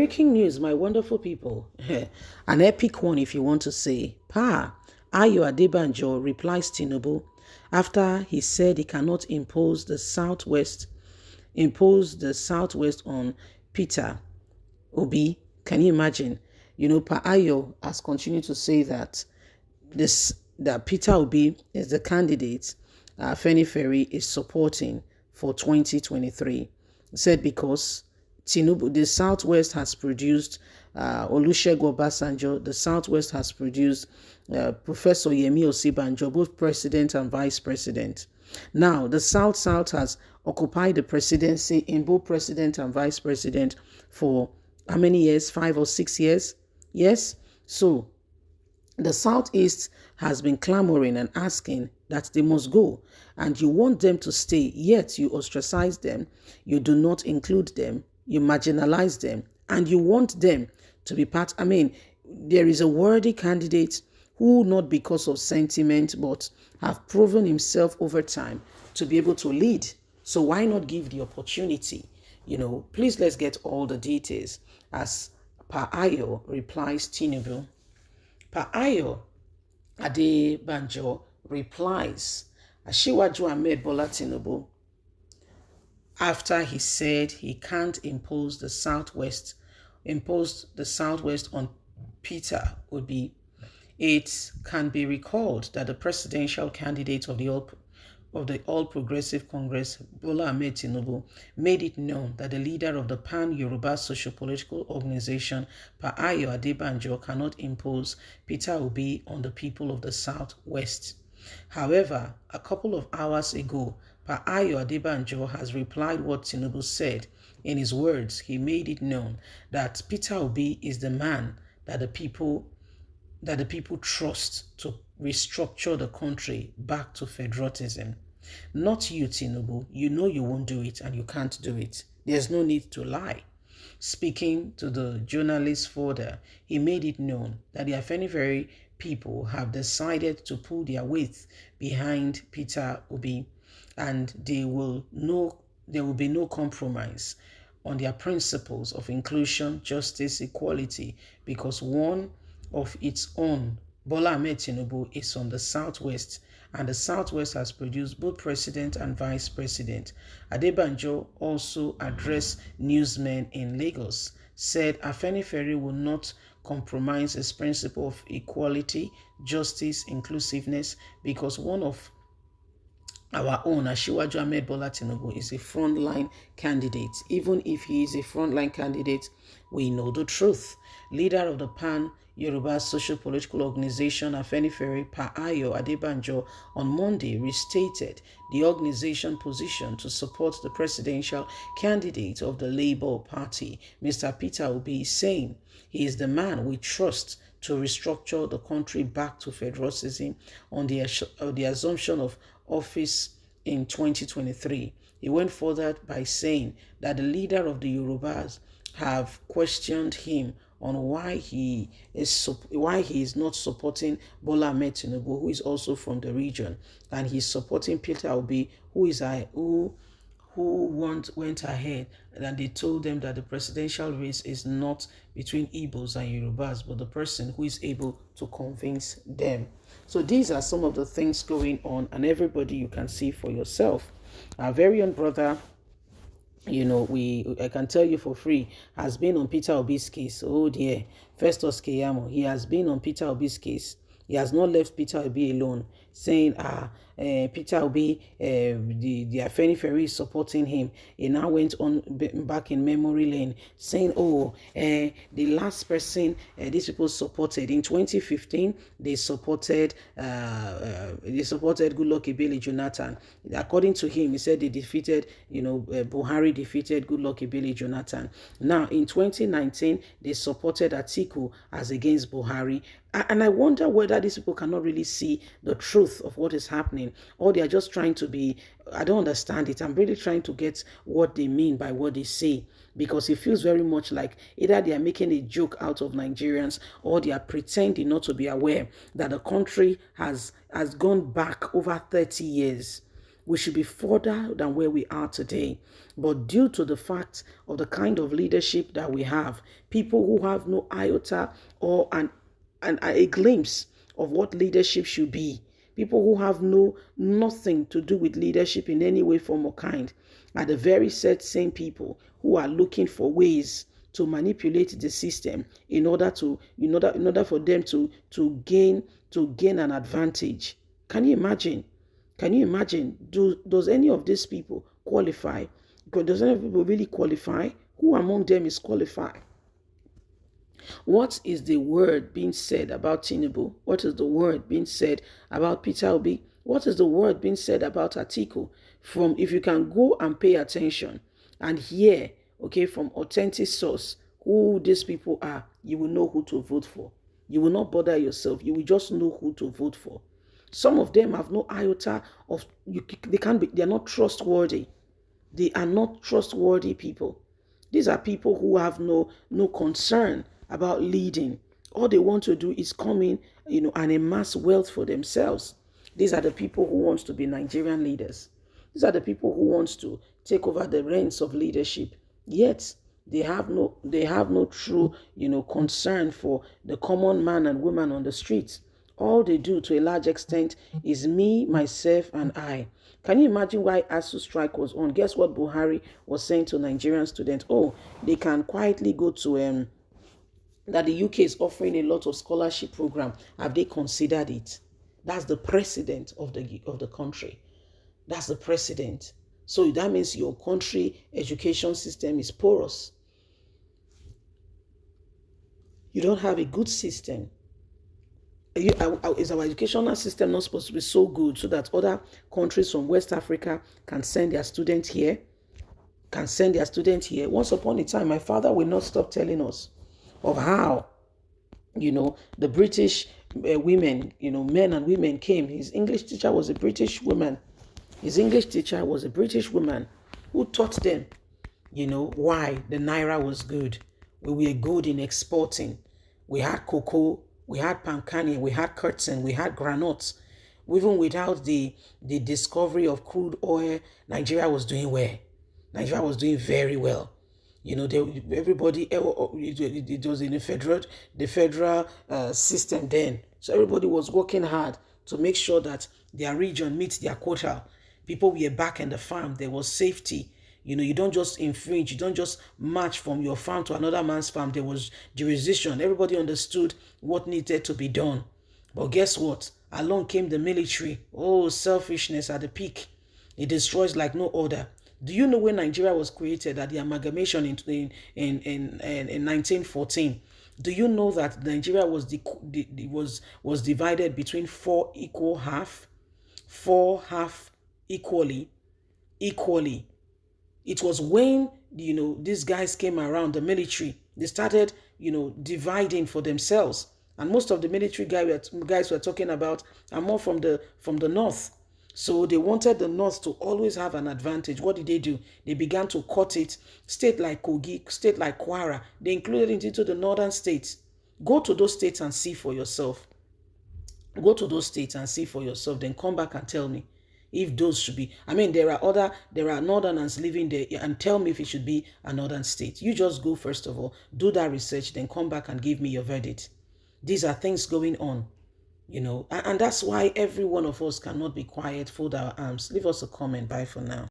Breaking news, my wonderful people. An epic one, if you want to say. Ayo Adebanjo replies Tinubu after he said he cannot impose the Southwest on Peter Obi. Can you imagine? Pa Ayo has continued to say that Peter Obi is the candidate Feni Ferry is supporting for 2023. He said because Tinubu, the Southwest has produced Olusegun Obasanjo, the Southwest has produced Professor Yemi Osibanjo, both president and vice president. Now, the South has occupied the presidency in both president and vice president for how many years? 5 or 6 years? Yes? So, the Southeast has been clamoring and asking that they must go, and you want them to stay, yet you ostracize them, you do not include them, you marginalize them, and you want them to be part. There is a worthy candidate who, not because of sentiment, but have proven himself over time to be able to lead. So why not give the opportunity? Please let's get all the details as Pa Ayo replies Tinubu. Pa Ayo Adebanjo replies Asiwaju Ahmed Bola Tinubu after he said he can't impose the Southwest on Peter Obi. It can be recalled that the presidential candidate of the All Progressive Congress, Bola Ahmed Tinubu, made it known that the leader of the Pan-Yoruba Socio-Political Organization, Pa Ayo Adebanjo, cannot impose Peter Obi on the people of the Southwest. However, a couple of hours ago, Pa Ayo Adebanjo has replied what Tinubu said. In his words, he made it known that Peter Obi is the man that the people trust to restructure the country back to federalism. Not you, Tinubu. You know you won't do it and you can't do it. There's no need to lie. Speaking to the journalist further, he made it known that the Afenifere people have decided to pull their weight behind Peter Obi, and there will be no compromise on their principles of inclusion, justice, equality, because one of its own, Bola Ahmed Tinubu, is from the Southwest, and the Southwest has produced both president and vice president. Adebanjo also addressed newsmen in Lagos, said Afenifere will not compromise its principle of equality, justice, inclusiveness, because one of our own, Asiwaju Ahmed Bola Tinubu, is a frontline candidate. Even if he is a frontline candidate, we know the truth. Leader of the Pan-Yoruba Socio-Political Organization, Afenifere, Pa Ayo Adebanjo, on Monday restated the organization position to support the presidential candidate of the Labour Party, Mr. Peter Obi, saying he is the man we trust to restructure the country back to federalism on the assumption of office in 2023. He went further by saying that the leader of the Yorubas have questioned him on why he is not supporting Bola Ahmed Tinubu, who is also from the region, and he's supporting Peter Obi, who went ahead, and they told them that the presidential race is not between Igbos and Yorubas, but the person who is able to convince them. So these are some of the things going on, and everybody, you can see for yourself. Our very own brother, I can tell you for free, has been on Peter Obi's case. Oh dear, Festus Keyamo, he has been on Peter Obi's case. He has not left Peter Obi alone, saying, Peter Obi, the Afenifere is supporting him. He now went on back in memory lane, saying, the last person these people supported in 2015, they supported Goodluck Ebele Jonathan. According to him, he said they defeated, Buhari defeated Goodluck Ebele Jonathan. Now, in 2019, they supported Atiku as against Buhari. And I wonder whether these people cannot really see the truth of what is happening, or they are just trying to be, I don't understand it. I'm really trying to get what they mean by what they say, because it feels very much like either they are making a joke out of Nigerians, or they are pretending not to be aware that the country has gone back over 30 years. We should be further than where we are today. But due to the fact of the kind of leadership that we have, people who have no iota or a glimpse of what leadership should be, people who have nothing to do with leadership in any way, form, or kind, are the very same people who are looking for ways to manipulate the system in order for them to gain an advantage. Can you imagine? Can you imagine? Does any of these people qualify? Does any of people really qualify? Who among them is qualified? What is the word being said about Tinubu? What is the word being said about Peter Obi? What is the word being said about Atiku? From, if you can go and pay attention and hear, okay, from authentic source who these people are, you will know who to vote for. You will not bother yourself. You will just know who to vote for. Some of them have no iota of they are not trustworthy. They are not trustworthy people. These are people who have no concern about leading. All they want to do is come in, and amass wealth for themselves. These are the people who want to be Nigerian leaders. These are the people who want to take over the reins of leadership. Yet they have no true, concern for the common man and woman on the streets. All they do to a large extent is me, myself, and I. Can you imagine why ASU strike was on? Guess what Buhari was saying to Nigerian students? Oh, they can quietly go to that the UK is offering a lot of scholarship program. Have they considered it? That's the president of the country. That's the president. So that means your country education system is porous. You don't have a good system. Is our educational system not supposed to be so good so that other countries from West Africa can send their students here? Once upon a time, my father will not stop telling us of how, the British women, men and women came. His English teacher was a British woman. Who taught them, why the Naira was good. We were good in exporting. We had cocoa, we had palm kernel, we had curtain, we had granules. Even without the discovery of crude oil, Nigeria was doing well. Nigeria was doing very well. Everybody, it was in the federal system then. So everybody was working hard to make sure that their region meets their quota. People were back in the farm. There was safety. You don't just infringe. You don't just march from your farm to another man's farm. There was jurisdiction. Everybody understood what needed to be done. But guess what? Along came the military. Oh, selfishness at the peak. It destroys like no other. Do you know when Nigeria was created, at the amalgamation in 1914? Do you know that Nigeria was divided between four half equally? It was when these guys came around, the military, they started dividing for themselves. And most of the military guys we're talking about are more from the north. So they wanted the north to always have an advantage. What did they do? They began to cut it. State like Kogi, state like Kwara, they included it into the northern states. Go to those states and see for yourself. Then come back and tell me if those should be. There are northerners living there, and tell me if it should be a northern state. You just go, first of all, do that research, then come back and give me your verdict. These are things going on. And that's why every one of us cannot be quiet, fold our arms. Leave us a comment. Bye for now.